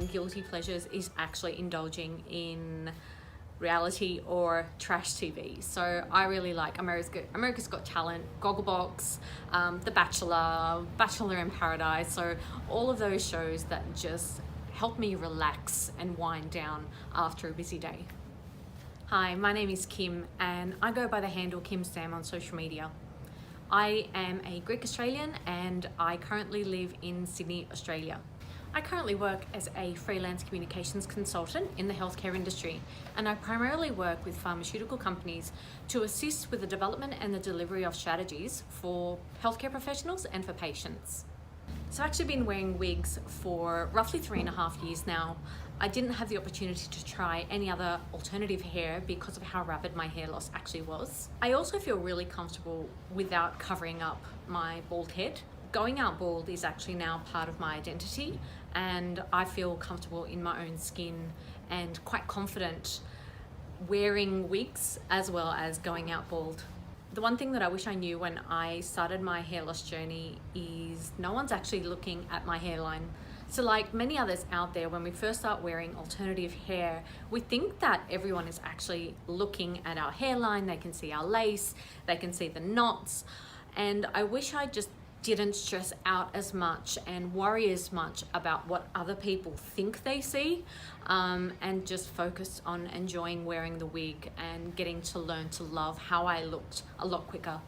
guilty pleasures is actually indulging in reality or trash TV. So I really like America's Got Talent, Gogglebox, The Bachelor, Bachelor in Paradise. So all of those shows that just help me relax and wind down after a busy day. Hi, my name is Kim and I go by the handle Kim Sam on social media. I am a Greek Australian and I currently live in Sydney, Australia. I currently work as a freelance communications consultant in the healthcare industry, and I primarily work with pharmaceutical companies to assist with the development and the delivery of strategies for healthcare professionals and for patients. So I've actually been wearing wigs for roughly 3.5 years now. I didn't have the opportunity to try any other alternative hair because of how rapid my hair loss actually was. I also feel really comfortable without covering up my bald head. Going out bald is actually now part of my identity, and I feel comfortable in my own skin and quite confident wearing wigs as well as going out bald. The one thing that I wish I knew when I started my hair loss journey is no one's actually looking at my hairline. So like many others out there, when we first start wearing alternative hair, we think that everyone is actually looking at our hairline. They can see our lace, they can see the knots, and I wish I just didn't stress out as much and worry as much about what other people think they see, and just focus on enjoying wearing the wig and getting to learn to love how I looked a lot quicker.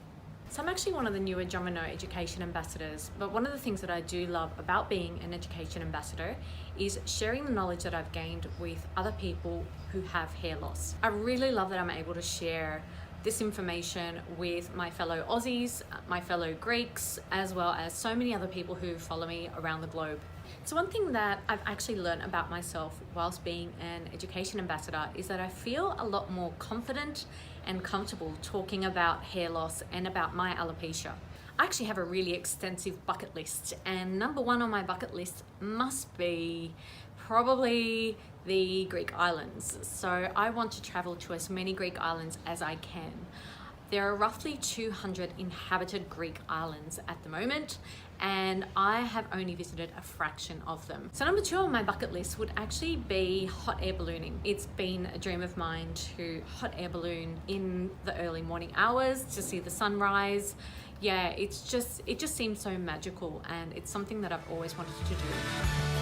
So I'm actually one of the newer Jon Renau education ambassadors, but one of the things that I do love about being an education ambassador is sharing the knowledge that I've gained with other people who have hair loss. I really love that I'm able to share this information with my fellow Aussies, my fellow Greeks, as well as so many other people who follow me around the globe. So one thing that I've actually learned about myself whilst being an education ambassador is that I feel a lot more confident and comfortable talking about hair loss and about my alopecia. I actually have a really extensive bucket list, and number one on my bucket list must be probably the Greek islands. So I want to travel to as many Greek islands as I can. There are roughly 200 inhabited Greek islands at the moment, and I have only visited a fraction of them. So number two on my bucket list would actually be hot air ballooning. It's been a dream of mine to hot air balloon in the early morning hours to see the sunrise. Yeah, it just seems so magical, and it's something that I've always wanted to do.